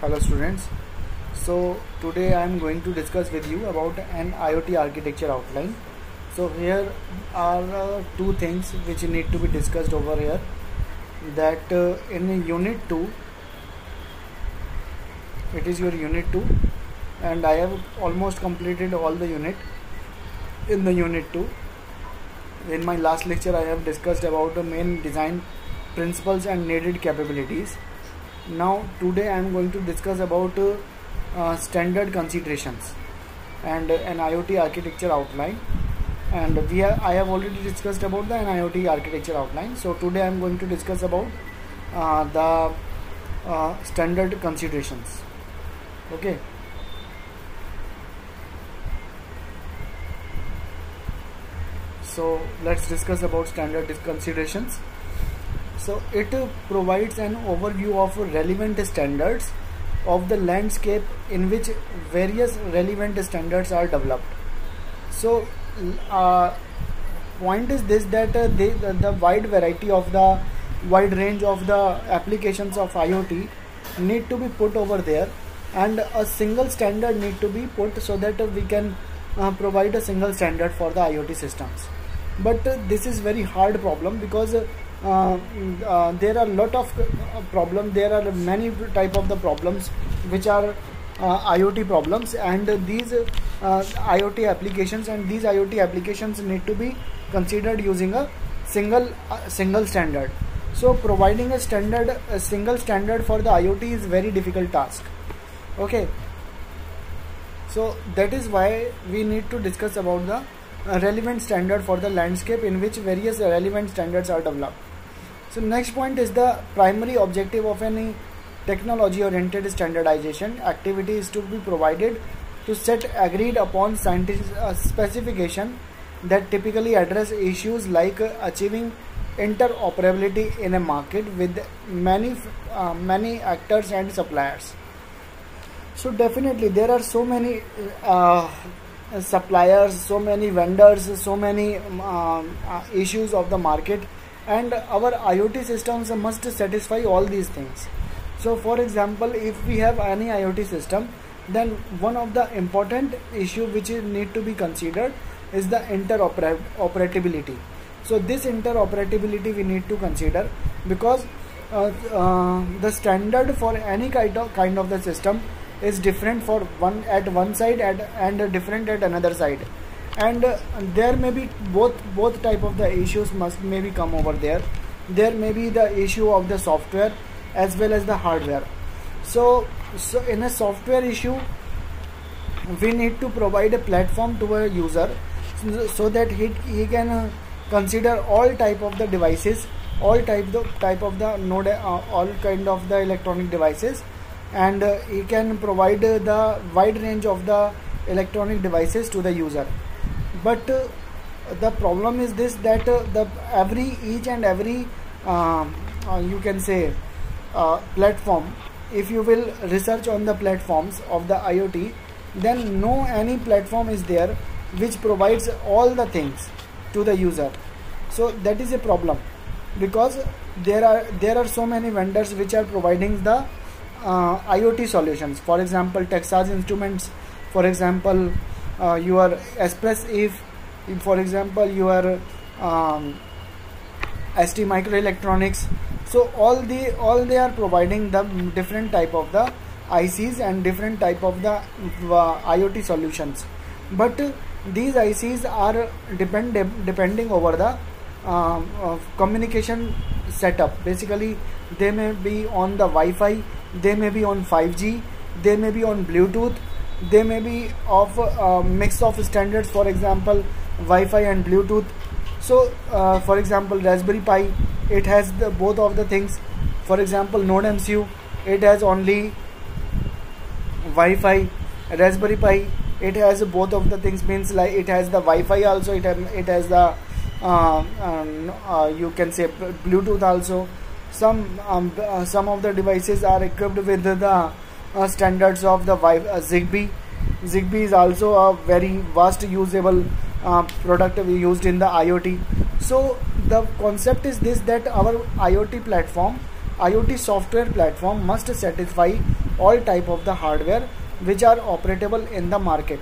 Hello students. So today I am going to discuss with you about an IoT architecture outline. So here are two things which need to be discussed over here. That in unit 2, it is your unit 2, and I have almost completed all the unit in the unit 2. In my last lecture I have discussed about the main design principles and needed capabilities. Now today I am going to discuss about standard considerations and an IoT architecture outline, and I have already discussed about the IoT architecture outline. So today I am going to discuss about the standard considerations. Okay. So let's discuss about standard considerations. So it provides an overview of relevant standards of the landscape in which various relevant standards are developed. So point is this, that the wide variety of the wide range of the applications of IoT need to be put over there, and a single standard need to be put so that we can provide a single standard for the IoT systems. But this is very hard problem, because there are lot of problems. There are many type of the problems which are IoT problems, and these IoT applications need to be considered using a single standard. So providing a single standard for the IoT is very difficult task. Okay, so that is why we need to discuss about the relevant standard for the landscape in which various relevant standards are developed. So next point is the primary objective of any technology oriented standardization activity is to be provided to set agreed upon scientific specification that typically address issues like achieving interoperability in a market with many actors and suppliers. So definitely there are so many suppliers, so many vendors, so many issues of the market, and our IoT systems must satisfy all these things. So for example, if we have any IoT system, then one of the important issue which need to be considered is the interoperability. So this interoperability we need to consider, because the standard for any kind of the system is different for one side and different at another side, and there may be both type of the issues maybe come over there. There may be the issue of the software as well as the hardware. So in a software issue, we need to provide a platform to a user so that he can consider all type of the devices, all type of the node, all kind of the electronic devices, and he can provide the wide range of the electronic devices to the user. But the problem is this, that each and every you can say platform, if you will research on the platforms of the IoT, then no any platform is there which provides all the things to the user. So that is a problem, because there are so many vendors which are providing the IoT solutions. For example, Texas Instruments, for example your Espress, for example your ST Microelectronics. So all they are providing the different type of the ICs and different type of the IoT solutions. But these ICs are depending over the communication setup. Basically they may be on the Wi-Fi, they may be on 5G, they may be on Bluetooth, they may be of a mix of standards, for example Wi-Fi and Bluetooth. So for example Raspberry Pi, it has both of the things. For example NodeMCU, it has only Wi-Fi. Raspberry Pi, it has both of the things, means like it has the Wi-Fi also, it has the you can say Bluetooth also. Some of the devices are equipped with the standards of the Zigbee. Zigbee is also a very vast usable product used in the IoT. So the concept is this, that our IoT software platform must satisfy all type of the hardware which are operable in the market.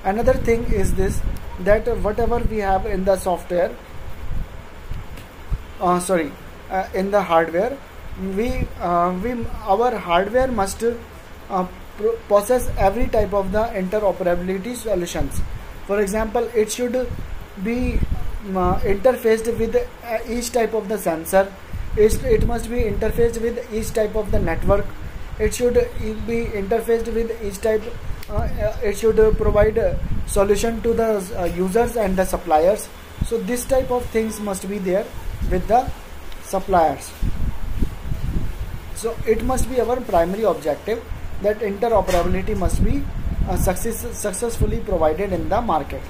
Another thing is this, that whatever we have in the software, in the hardware, our hardware must possess every type of the interoperability solutions. For example, it should be interfaced with each type of the sensor. It must be interfaced with each type of the network. It should be interfaced with each type. It should provide a solution to the users and the suppliers. So this type of things must be there with the suppliers. So it must be our primary objective, that interoperability must be successfully provided in the market.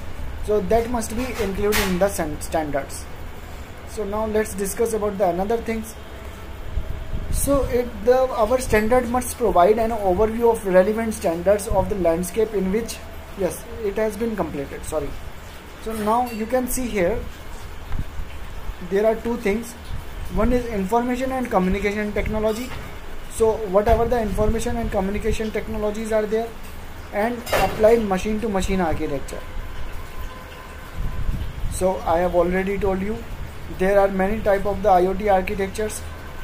So that must be included in the standards. So now let's discuss about the another things. So our standard must provide an overview of relevant standards of the landscape in which, yes, it has been completed, sorry. So now you can see here there are two things. One is information and communication technology. So whatever the information and communication technologies are there, and applied machine to machine architecture. So I have already told you there are many type of the IoT architectures,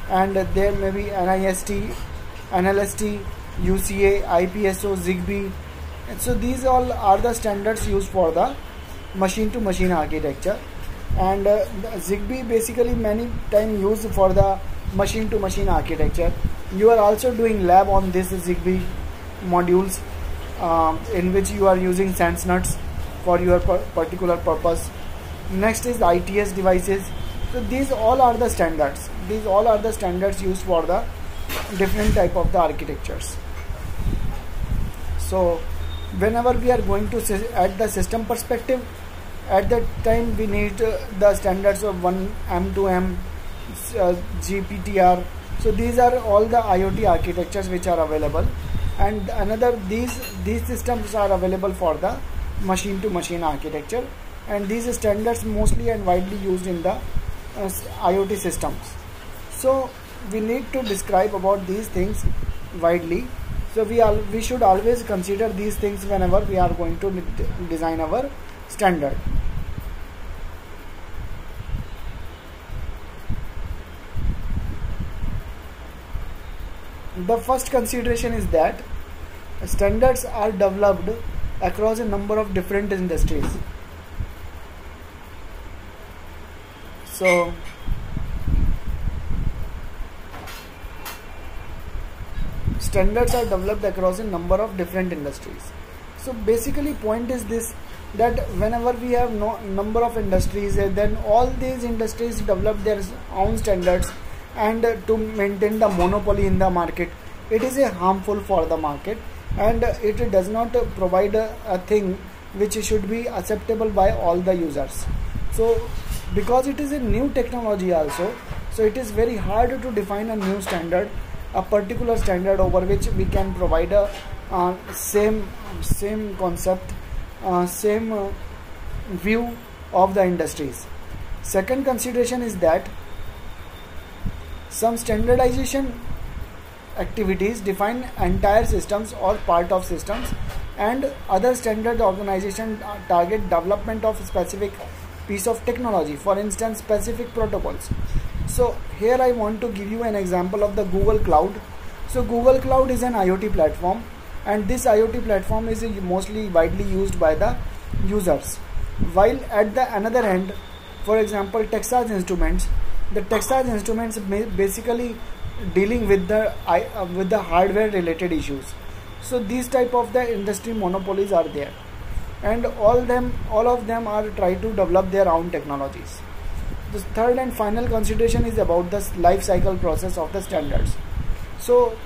and there may be NIST, NLST, UCA, IPSO, ZigBee. And so these all are the standards used for the machine to machine architecture. And ZigBee basically many time used for the machine to machine architecture. You are also doing lab on this ZigBee modules, in which you are using sense nuts for your particular purpose. Next is ITS devices. So these all are the standards. These all are the standards used for the different type of the architectures. So whenever we are going to at the system perspective, at that time we need the standards of 1M, 2M, GPTR. So these are all the IoT architectures which are available, and another these systems are available for the machine to machine architecture, and these standards mostly and widely used in the IoT systems. So we need to describe about these things widely. So we should always consider these things whenever we are going to design our standard. The first consideration is that standards are developed across a number of different industries. So standards are developed across a number of different industries. So basically point is this, that whenever we have number of industries, then all these industries develop their own standards, and to maintain the monopoly in the market, it is a harmful for the market, and it does not provide a thing which should be acceptable by all the users. So because it is a new technology also, so it is very hard to define a new standard, a particular standard over which we can provide a same concept, same view of the industries. Second consideration is that some standardization activities define entire systems or part of systems, and other standard organization target development of specific piece of technology, for instance specific protocols. So here I want to give you an example of the Google Cloud. So Google Cloud is an IoT platform, and this IoT platform is mostly widely used by the users, while at the another end, for example Texas Instruments, the Texas Instruments basically dealing with the hardware related issues. So these type of the industry monopolies are there, and all of them are trying to develop their own technologies. The third and final consideration is about the life cycle process of the standards. So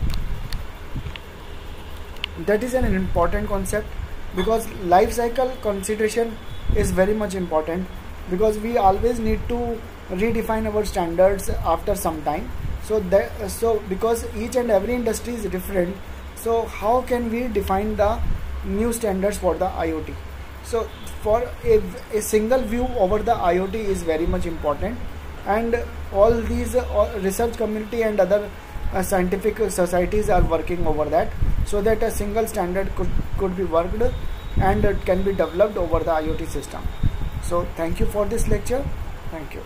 that is an important concept, because life cycle consideration is very much important, because we always need to redefine our standards after some time. So because each and every industry is different, so how can we define the new standards for the IoT? So for a single view over the IoT is very much important, and all these research community and other scientific societies are working over that, so that a single standard could be worked and it can be developed over the IoT system. So thank you for this lecture. Thank you.